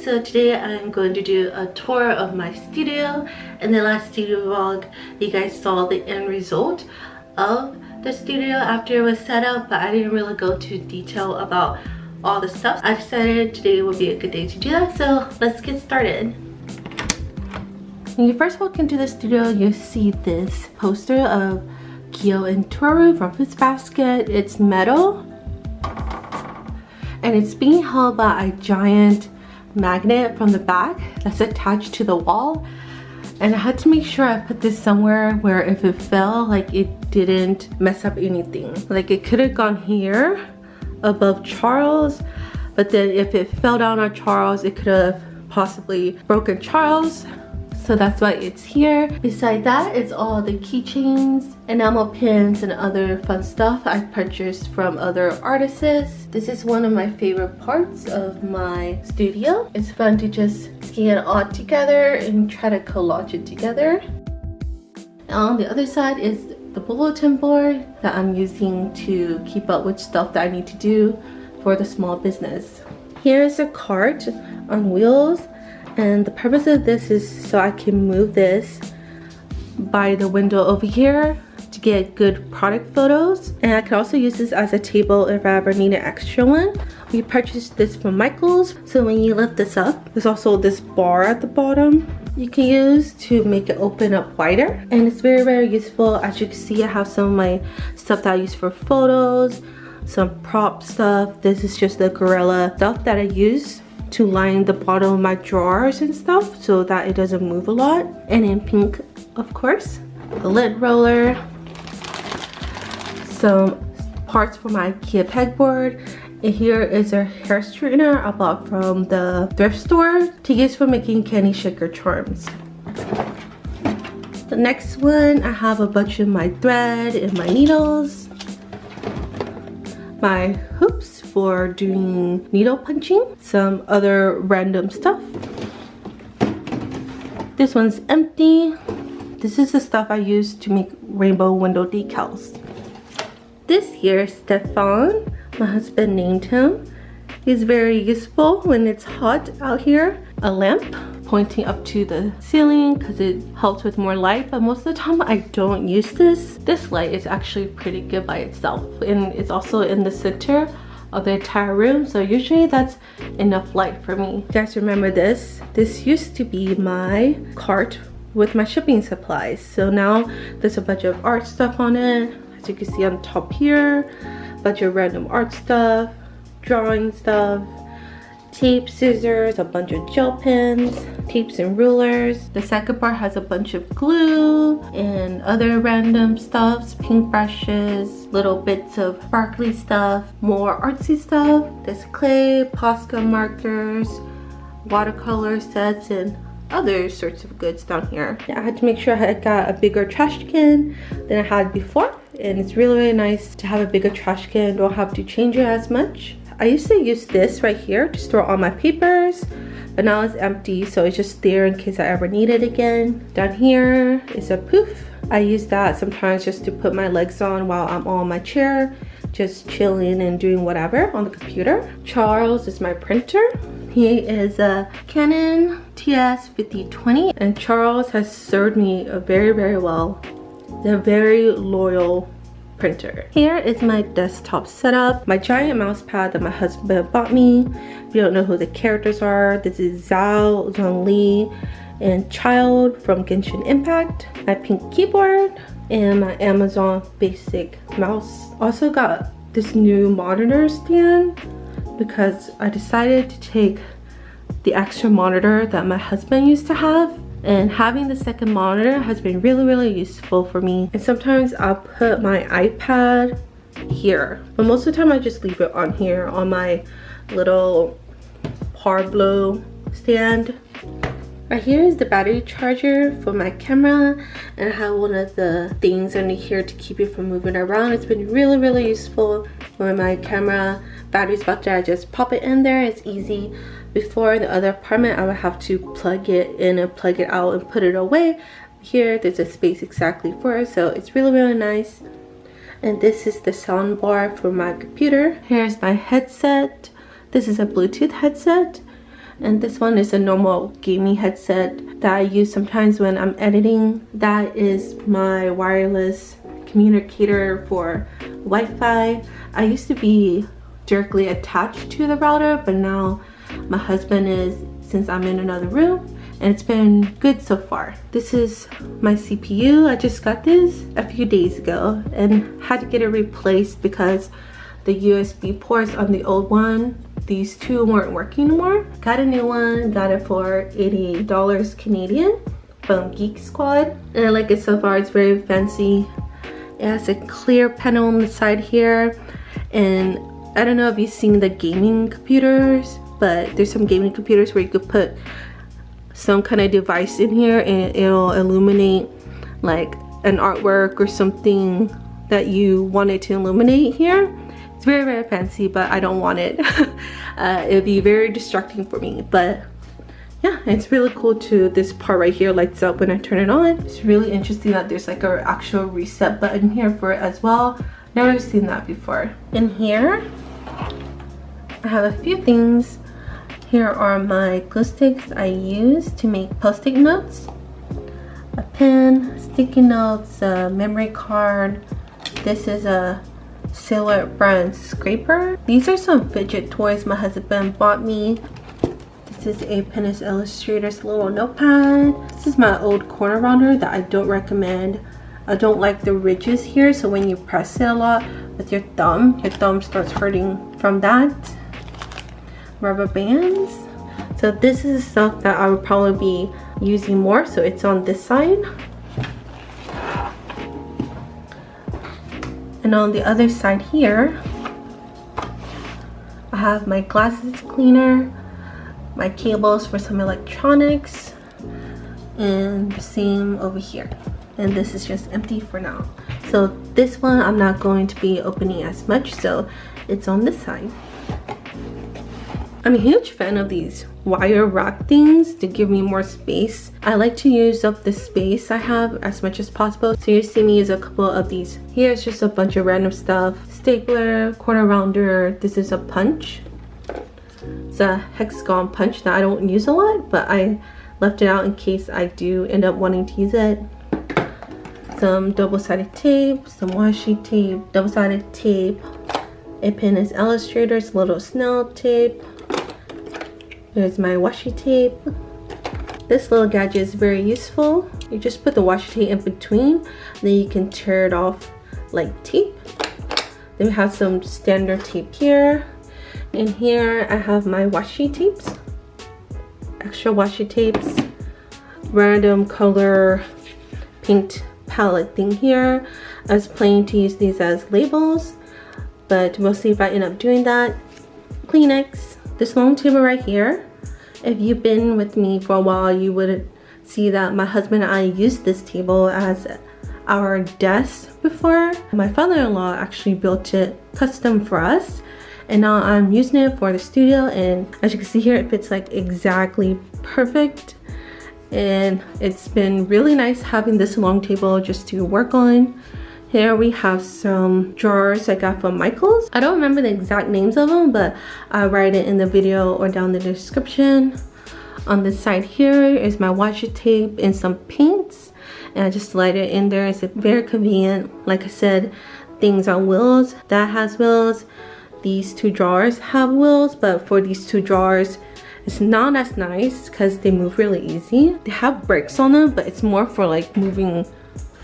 guys, so today I'm going to do a tour of my studio. In the last studio vlog, you guys saw the end result of the studio after it was set up, but I didn't really go into detail about all the stuff. I decided today would be a good day to do that, so let's get started. When you first walk into the studio, you see this poster of Kyo and Toru from Fruits Basket. It's metal and it's being held by a giant magnet from the back that's attached to the wall, and I had to make sure I put this somewhere where if it fell, like it didn't mess up anything. Like it could have gone here above Charles, but then if it fell down on Charles, it could have possibly broken Charles. So that's why it's here. Beside that, it's all the keychains, enamel pins, and other fun stuff I purchased from other artists. This is one of my favorite parts of my studio. It's fun to just get it all together and try to collage it together. And on the other side is the bulletin board that I'm using to keep up with stuff that I need to do for the small business. Here's a cart on wheels. And the purpose of this is so I can move this by the window over here to get good product photos. And I can also use this as a table if I ever need an extra one. We purchased this from Michael's. So when you lift this up, there's also this bar at the bottom you can use to make it open up wider. And it's very, very useful. As you can see, I have some of my stuff that I use for photos, some prop stuff. This is just the Gorilla stuff that I use to line the bottom of my drawers and stuff so that it doesn't move a lot. And in pink, of course, the lid roller, some parts for my Ikea Pegboard, and here is a hair straightener I bought from the thrift store to use for making candy shaker charms. The next one, I have a bunch of my thread and my needles, my hoops for doing needle punching, some other random stuff. This one's empty. This is the stuff I use to make rainbow window decals. This here is Stefan. My husband named him. He's very useful when it's hot out here. A lamp pointing up to the ceiling because it helps with more light, but most of the time I don't use this. This light is actually pretty good by itself, and it's also in the center of the entire room, so usually that's enough light for me. You guys remember this? This used to be my cart with my shipping supplies. So now there's a bunch of art stuff on it. As you can see on top here, a bunch of random art stuff, drawing stuff, tape, scissors, a bunch of gel pens, tapes and rulers. The second part has a bunch of glue and other random stuffs, paintbrushes, little bits of sparkly stuff, more artsy stuff. There's clay, Posca markers, watercolor sets, and other sorts of goods down here. I had to make sure I got a bigger trash can than I had before, and it's really, really nice to have a bigger trash can. Don't have to change it as much. I used to use this right here to store all my papers, but now it's empty, so it's just there in case I ever need it again. Down here is a poof. I use that sometimes just to put my legs on while I'm on my chair, just chilling and doing whatever on the computer. Charles is my printer. He is a Canon TS5020, and Charles has served me very, very well. They're very loyal printer. Here is my desktop setup, my giant mouse pad that my husband bought me. If you don't know who the characters are, this is Zhao, Zhongli, and Child from Genshin Impact. My pink keyboard and my Amazon basic mouse. Also got this new monitor stand because I decided to take the extra monitor that my husband used to have, and having the second monitor has been really, really useful for me. And sometimes I'll put my iPad here, but most of the time I just leave it on here on my little Parblo stand. Right here is the battery charger for my camera, and I have one of the things under here to keep it from moving around. It's been really, really useful when my camera battery's about to, I just pop it in there. It's easy. Before in the other apartment, I would have to plug it in and plug it out and put it away. Here, there's a space exactly for it, so it's really, really nice. And this is the sound bar for my computer. Here's my headset. This is a Bluetooth headset. And this one is a normal gaming headset that I use sometimes when I'm editing. That is my wireless communicator for Wi-Fi. I used to be directly attached to the router, but now my husband is, since I'm in another room, and it's been good so far. This is my CPU. I just got this a few days ago and had to get it replaced because the USB ports on the old one, these two weren't working anymore. Got a new one, got it for $88 Canadian from Geek Squad. And I like it so far. It's very fancy. It has a clear panel on the side here. And I don't know if you've seen the gaming computers, but there's some gaming computers where you could put some kind of device in here and it'll illuminate like an artwork or something that you wanted to illuminate here. It's very, very fancy, but I don't want it. It'd be very distracting for me, but yeah, it's really cool too. This part right here lights up when I turn it on. It's really interesting that there's like an actual reset button here for it as well. Never seen that before. In here, I have a few things. Here are my glue sticks I use to make post-it notes. A pen, sticky notes, a memory card. This is a Silhouette brand scraper. These are some fidget toys my husband bought me. This is a Pinterest Illustrator's little notepad. This is my old corner rounder that I don't recommend. I don't like the ridges here, so when you press it a lot with your thumb starts hurting from that. Rubber bands. So this is stuff that I would probably be using more, so it's on this side. And on the other side here, I have my glasses cleaner, my cables for some electronics, and the same over here. And this is just empty for now. So this one I'm not going to be opening as much, so it's on this side. I'm a huge fan of these wire rack things to give me more space. I like to use up the space I have as much as possible. So you see me use a couple of these. Here's just a bunch of random stuff. Stapler, corner rounder. This is a punch. It's a hexagon punch that I don't use a lot, but I left it out in case I do end up wanting to use it. Some double-sided tape, some washi tape, double-sided tape. A Pinterest Illustrator's little snail tape. There's my washi tape. This little gadget is very useful. You just put the washi tape in between, then you can tear it off like tape. Then we have some standard tape here. And here I have my washi tapes. Extra washi tapes. Random color paint palette thing here. I was planning to use these as labels, but mostly if I end up doing that. Kleenex. This long table right here, if you've been with me for a while, you would see that my husband and I used this table as our desk before. My father-in-law actually built it custom for us, and now I'm using it for the studio, and as you can see here, it fits like exactly perfect. And it's been really nice having this long table just to work on. Here we have some drawers I got from Michael's. I don't remember the exact names of them, but I'll write it in the video or down in the description. On this side here is my washi tape and some paints. And I just slide it in there. It's very convenient. Like I said, things on wheels. That has wheels. These two drawers have wheels, but for these two drawers, it's not as nice because they move really easy. They have brakes on them, but it's more for like moving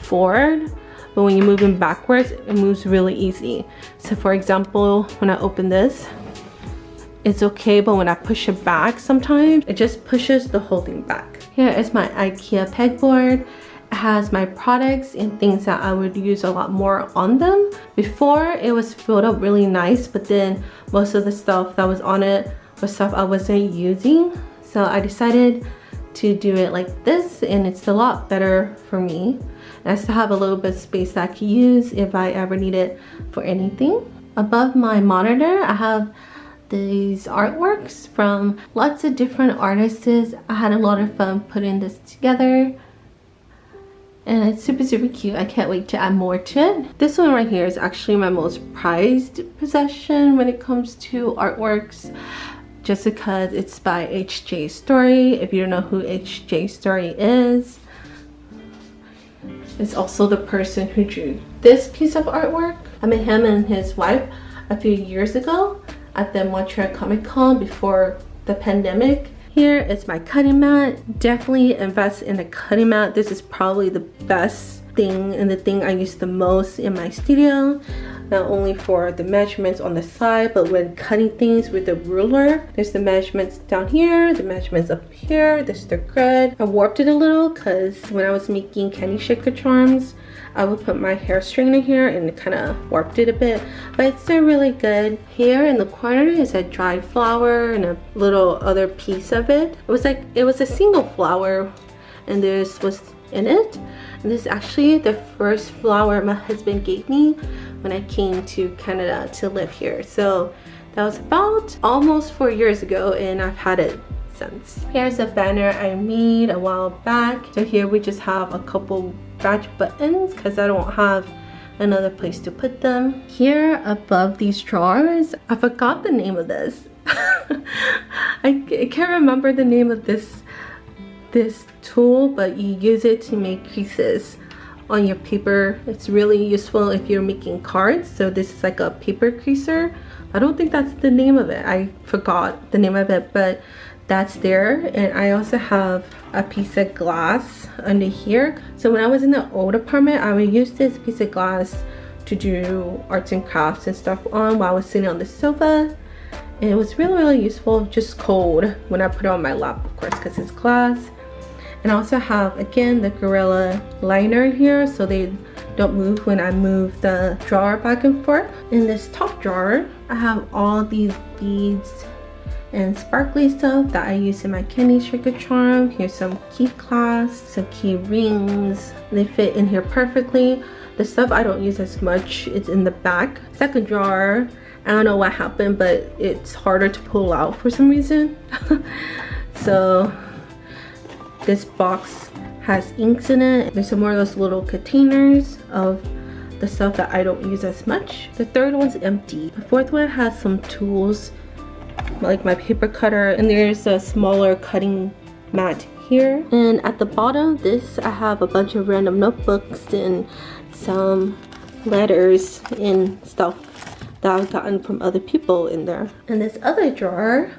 forward. But when you're moving backwards, it moves really easy. So for example, when I open this, it's okay, but when I push it back sometimes, it just pushes the whole thing back. Here is my Ikea Pegboard. It has my products and things that I would use a lot more on them. Before, it was filled up really nice, but then most of the stuff that was on it was stuff I wasn't using. So I decided to do it like this, and it's a lot better for me. And I still have a little bit of space that I can use if I ever need it for anything. Above my monitor, I have these artworks from lots of different artists. I had a lot of fun putting this together, and it's super cute. I can't wait to add more to it. This one right here is actually my most prized possession when it comes to artworks, just because it's by H.J. Story. If you don't know who H.J. Story is, it's also the person who drew this piece of artwork. I met him and his wife a few years ago at the Montreal Comic Con before the pandemic. Here is my cutting mat. Definitely invest in a cutting mat. This is probably the best thing and the thing I use the most in my studio. Not only for the measurements on the side, but when cutting things with the ruler, there's the measurements down here, the measurements up here, this is the grid. I warped it a little because when I was making candy shaker charms, I would put my hair straightener here and it kind of warped it a bit, but it's still really good. Here in the corner is a dried flower and a little other piece of it. It was a single flower and this was in it. And this is actually the first flower my husband gave me when I came to Canada to live here. So that was about almost 4 years ago and I've had it since. Here's a banner I made a while back. So here we just have a couple badge buttons because I don't have another place to put them. Here above these drawers, I forgot the name of this. I can't remember the name of this tool, but you use it to make creases on your paper. It's really useful if you're making cards. So this is like a paper creaser. I don't think that's the name of it. I forgot the name of it, but that's there. And I also have a piece of glass under here. So when I was in the old apartment, I would use this piece of glass to do arts and crafts and stuff on while I was sitting on the sofa. And it was really useful, just cold when I put it on my lap, of course, because it's glass. And I also have, again, the Gorilla liner here so they don't move when I move the drawer back and forth. In this top drawer, I have all these beads and sparkly stuff that I use in my candy shaker charm. Here's some key clasps, some key rings. They fit in here perfectly. The stuff I don't use as much is in the back. Second drawer, I don't know what happened, but it's harder to pull out for some reason. So this box has inks in it. There's some more of those little containers of the stuff that I don't use as much. The third one's empty. The fourth one has some tools like my paper cutter, and there's a smaller cutting mat here. And at the bottom, I have a bunch of random notebooks and some letters and stuff that I've gotten from other people in there. In this other drawer,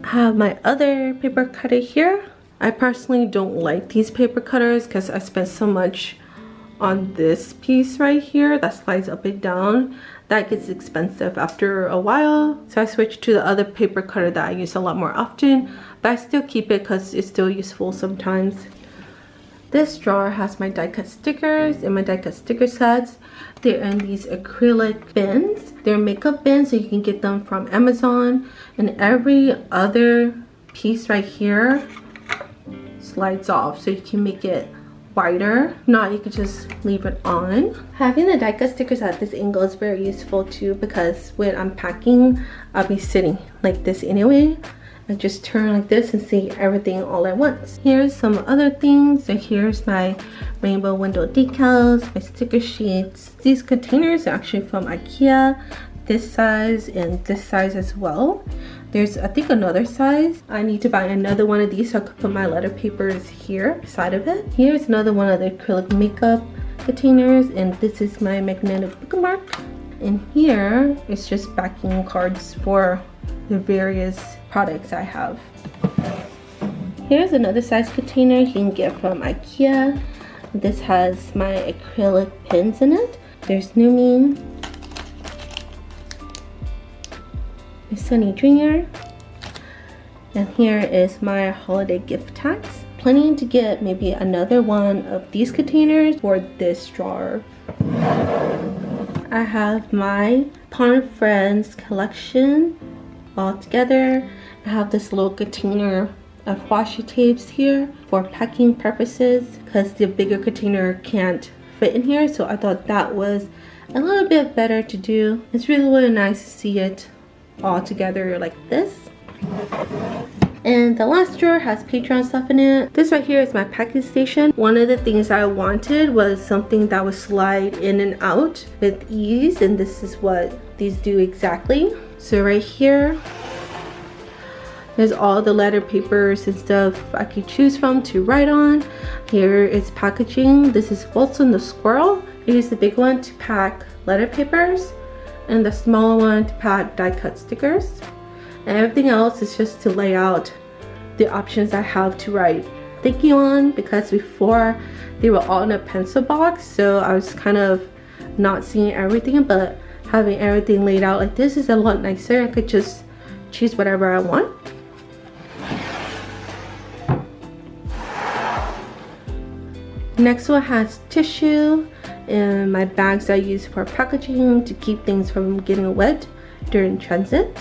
I have my other paper cutter here. I personally don't like these paper cutters because I spent so much on this piece right here that slides up and down. That gets expensive after a while. So I switched to the other paper cutter that I use a lot more often, but I still keep it because it's still useful sometimes. This drawer has my die cut stickers and my die cut sticker sets. They're in these acrylic bins. They're makeup bins, so you can get them from Amazon. And every other piece right here slides off, so you can make it wider. If not, you could just leave it on. Having the die cut stickers at this angle is very useful too, because when I'm packing, I'll be sitting like this anyway. I just turn like this and see everything all at once. Here's some other things. So here's my rainbow window decals, my sticker sheets. These containers are actually from Ikea, this size and this size as well. There's, I think, another size. I need to buy another one of these so I could put my letter papers here beside of it. Here's another one of the acrylic makeup containers, and this is my magnetic bookmark. And here it's just backing cards for the various products I have. Here's another size container you can get from Ikea. This has my acrylic pins in it. There's Numi, Sunny Junior, and here is my holiday gift tags. Planning to get maybe another one of these containers for this drawer. I have my Pond Friends collection all together. I have this little container of washi tapes here for packing purposes because the bigger container can't fit in here, so I thought that was a little bit better to do. It's really nice to see it all together like this. And the last drawer has Patreon stuff in it. This right here is my packing station. One of the things I wanted was something that would slide in and out with ease, and this is what these do exactly. So right here Here's all the letter papers and stuff I could choose from to write on. Here is packaging. This is Wilson the squirrel. I use the big one to pack letter papers and the smaller one to pack die cut stickers. And everything else is just to lay out the options I have to write thank you on, because before they were all in a pencil box, so I was kind of not seeing everything, but having everything laid out like this is a lot nicer. I could just choose whatever I want. Next one has tissue and my bags I use for packaging to keep things from getting wet during transit.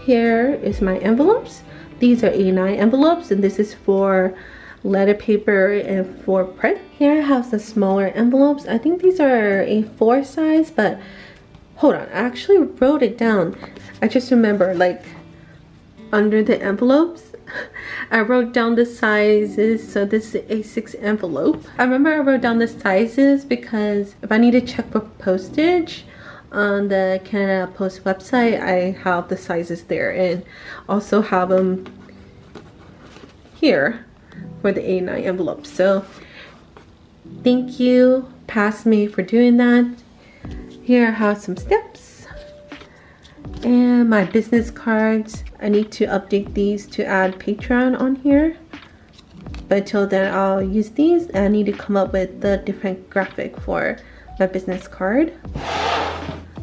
Here is my envelopes. These are A9 envelopes, and this is for letter paper and for print. Here I have the smaller envelopes. I think these are A4 size, but hold on, I actually wrote it down. I just remember, like, under the envelopes I wrote down the sizes. So this is A6 envelope. I remember I wrote down the sizes because if I need to check for postage on the Canada Post website, I have the sizes there, and also have them here for the A9 envelope. So thank you PastMate for doing that. Here I have some steps and my business cards. I need to update these to add Patreon on here, but until then I'll use these. I need to come up with the different graphic for my business card.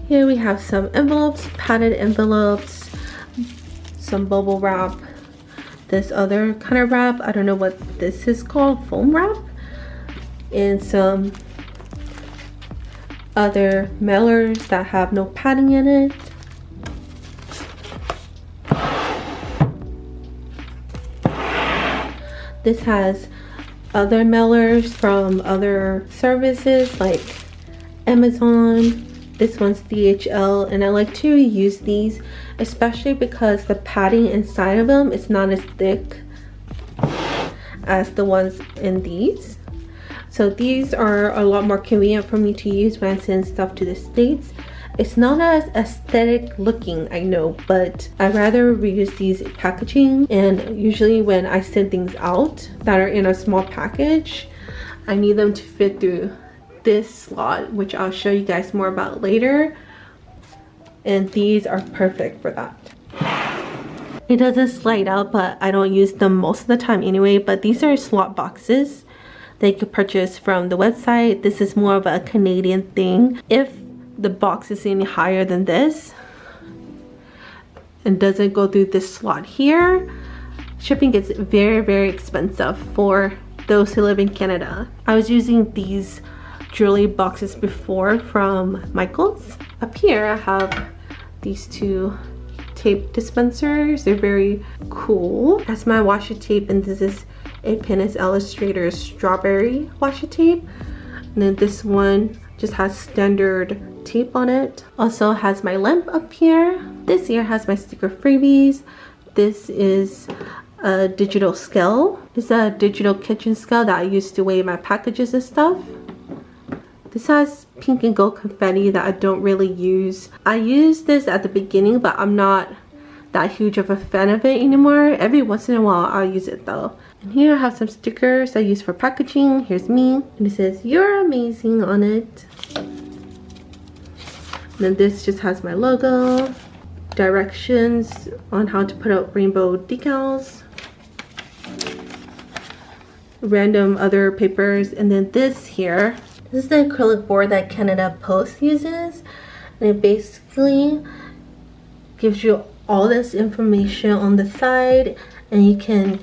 Here we have some envelopes, padded envelopes, some bubble wrap, this other kind of wrap, I don't know what this is called, foam wrap, and some other mailers that have no padding in it. This has other mailers from other services like Amazon. This one's DHL, and I like to use these especially because the padding inside of them is not as thick as the ones in these. So these are a lot more convenient for me to use when I send stuff to the States. It's not as aesthetic looking, I know, but I'd rather reuse these packaging, and usually when I send things out that are in a small package, I need them to fit through this slot, which I'll show you guys more about later, and these are perfect for that. It doesn't slide out, but I don't use them most of the time anyway. But these are slot boxes that you could purchase from the website. This is more of a Canadian thing. If the box is any higher than this and doesn't go through this slot here, shipping gets very expensive for those who live in Canada. I was using these jewelry boxes before from Michaels. Up here I have these two tape dispensers. They're very cool. That's my washi tape, and this is a Pinnace Illustrator strawberry washi tape. And then this one just has standard tape on it. Also has my lamp up here. This here has my sticker freebies. This is a digital scale. It's a digital kitchen scale that I use to weigh my packages and stuff. This has pink and gold confetti that I don't really use. I used this at the beginning, but I'm not that huge of a fan of it anymore. Every once in a while I'll use it though. And here I have some stickers I use for packaging. Here's me, and it says "You're amazing" on it. And then this just has my logo, directions on how to put out rainbow decals, random other papers, and then this here. This is the acrylic board that Canada Post uses, and it basically gives you all this information on the side, and you can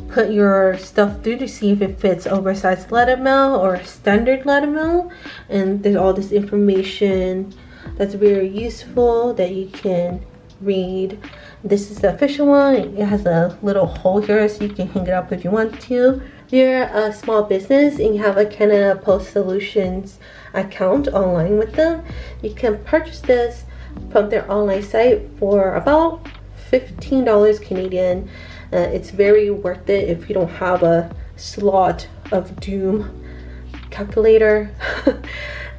put your stuff through to see if it fits oversized letter mail or standard letter mail. And there's all this information that's very useful that you can read. This is the official one. It has a little hole here so you can hang it up if you want to. If you're a small business and you have a Canada Post Solutions account online with them, you can purchase this from their online site for about $15 Canadian. It's very worth it if you don't have a slot of doom calculator.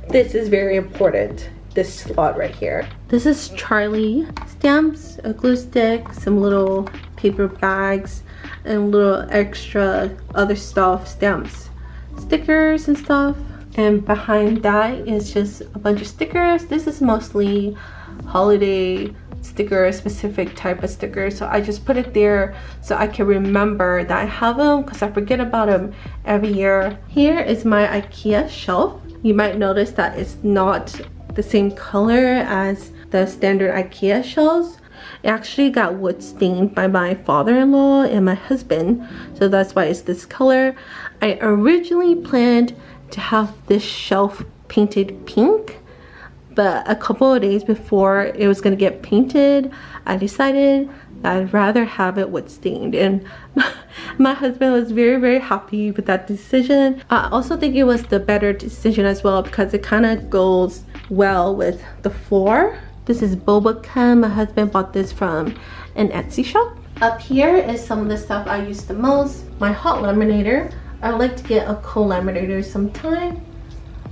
This is very important. this slot right here. This is Charlie stamps, a glue stick, some little paper bags, and little extra other stuff, stamps, stickers and stuff. And behind that is just a bunch of stickers. This is mostly holiday sticker, specific type of stickers, so I just put it there so I can remember that I have them, because I forget about them every year. Here is my Ikea shelf. You might notice that it's not the same color as the standard Ikea shelves. It actually got wood stained by my father-in-law and my husband, so that's why it's this color. I originally planned to have this shelf painted pink, but a couple of days before it was gonna get painted, I decided that I'd rather have it wood stained, and my husband was very happy with that decision. I also think it was the better decision as well, because it kind of goes well with the floor. This is boba gum. My husband bought this from an Etsy shop. Up here is some of the stuff I use the most. My hot laminator. I like to get a cool laminator sometime.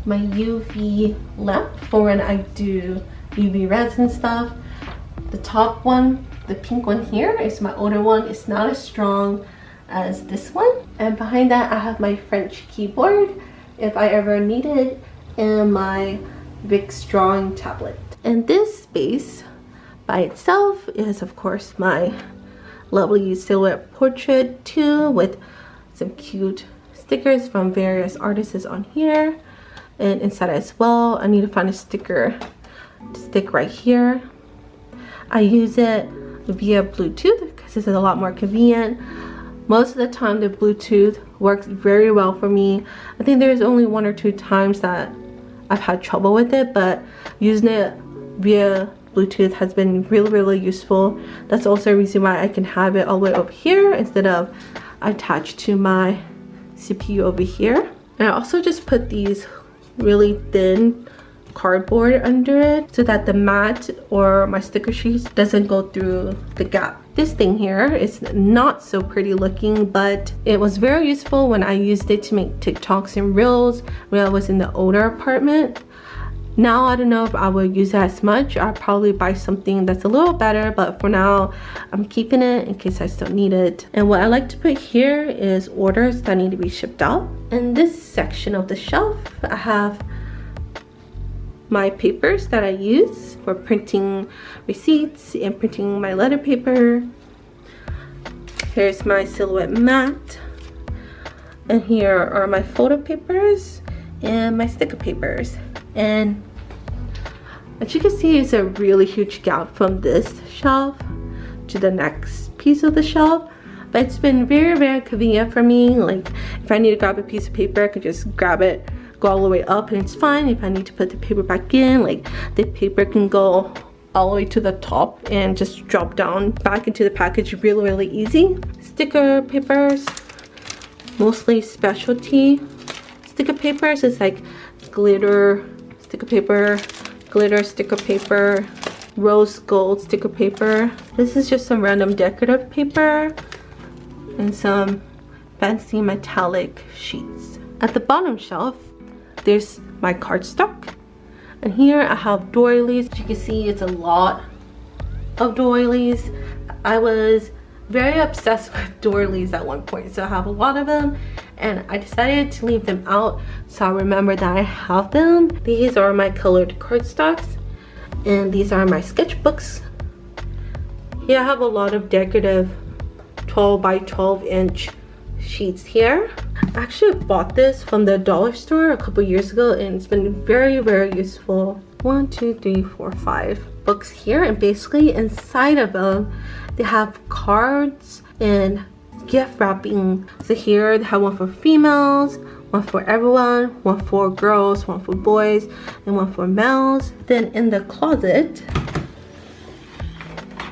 My UV lamp for when I do UV resin stuff. The top one, the pink one here, is my older one. It's not as strong as this one. And behind that I have my French keyboard if I ever need it, and my Veikk drawing tablet. And this space by itself is of course my lovely silhouette portrait too, with some cute stickers from various artists on here. And inside as well, I need to find a sticker to stick right here. I use it via Bluetooth because this is a lot more convenient. Most of the time the Bluetooth works very well for me. I think there's only 1 or 2 times that I've had trouble with it, but using it via Bluetooth has been really useful. That's also a reason why I can have it all the way over here instead of attached to my CPU over here. And I also just put these really thin cardboard under it so that the mat or my sticker sheets doesn't go through the gap. This thing here is not so pretty looking, but it was very useful when I used it to make TikToks and reels when I was in the older apartment. Now I don't know if I will use it as much. I'll probably buy something that's a little better, but for now I'm keeping it in case I still need it. And what I like to put here is orders that need to be shipped out. In this section of the shelf I have my papers that I use for printing receipts and printing my letter paper. Here's my silhouette mat, and here are my photo papers and my sticker papers. And as you can see, it's a really huge gap from this shelf to the next piece of the shelf, but it's been very convenient for me. Like if I need to grab a piece of paper, I can just grab it, go all the way up, and it's fine. If I need to put the paper back in, like the paper can go all the way to the top and just drop down back into the package really easy. Sticker papers, mostly specialty sticker papers. It's like glitter sticker paper, glitter sticker paper, rose gold sticker paper. This is just some random decorative paper and some fancy metallic sheets. At the bottom shelf there's my cardstock, and here I have doilies. As you can see, it's a lot of doilies. I was very obsessed with doilies at one point, so I have a lot of them, and I decided to leave them out so I remember that I have them. These are my colored cardstocks, and these are my sketchbooks. Here I have a lot of decorative 12 by 12 inch sheets here. I actually bought this from the dollar store a couple years ago, and it's been very useful. 1, 2, 3, 4, 5 books here, and basically inside of them they have cards and gift wrapping. So here they have one for females, one for everyone, one for girls, one for boys, and one for males. Then in the closet,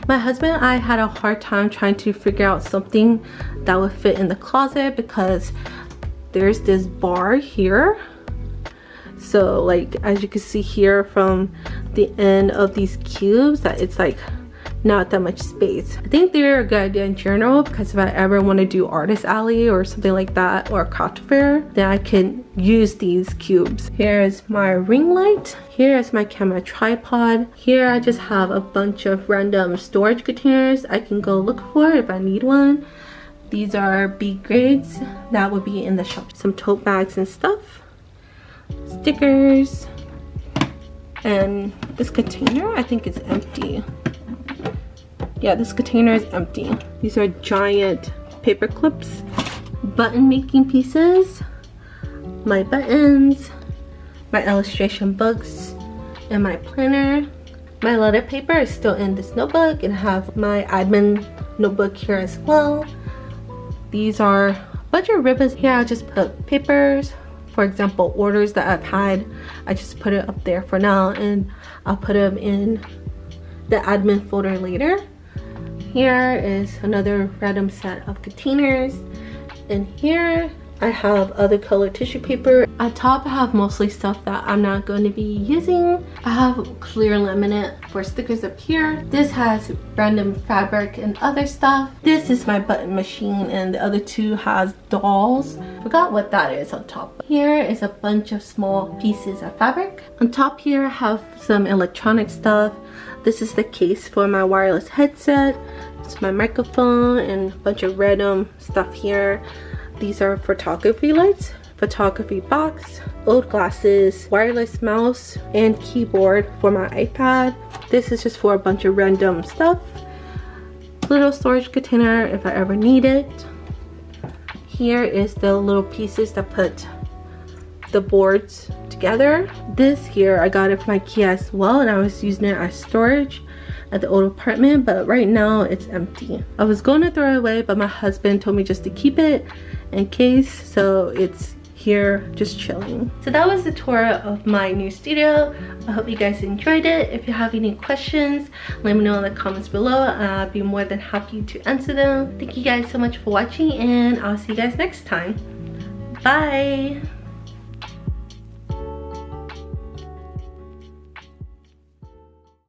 my husband and I had a hard time trying to figure out something that would fit in the closet because there's this bar here. So like as you can see here from the end of these cubes, that it's like not that much space. I think they're a good idea in general because if I ever want to do artist alley or something like that, or craft fair, then I can use these cubes. Here's my ring light. Here is my camera tripod. Here I just have a bunch of random storage containers I can go look for if I need one. These are B grades that would be in the shop. Some tote bags and stuff. Stickers. And this container, I think it's empty. Yeah, this container is empty. These are giant paper clips. Button making pieces. My buttons. My illustration books. And my planner. My letter paper is still in this notebook, and I have my admin notebook here as well. These are a bunch of ribbons. Here I just put papers. For example, orders that I've had, I just put it up there for now, and I'll put them in the admin folder later. Here is another random set of containers, and here I have other colored tissue paper. At top I have mostly stuff that I'm not going to be using. I have clear laminate for stickers up here. This has random fabric and other stuff. This is my button machine, and the other two has dolls. Forgot what that is on top. Here is a bunch of small pieces of fabric. On top here I have some electronic stuff. This is the case for my wireless headset. It's my microphone and a bunch of random stuff here. These are photography lights, photography box, old glasses, wireless mouse, and keyboard for my iPad. This is just for a bunch of random stuff. Little storage container if I ever need it. Here is the little pieces that put the boards together. This here I got it from Ikea as well, and I was using it as storage at the old apartment, but right now it's empty. I was going to throw it away, but my husband told me just to keep it in case, so it's here just chilling. So that was the tour of my new studio. I hope you guys enjoyed it. If you have any questions, let me know in the comments below. I'll be more than happy to answer them. Thank you guys so much for watching, and I'll see you guys next time. Bye.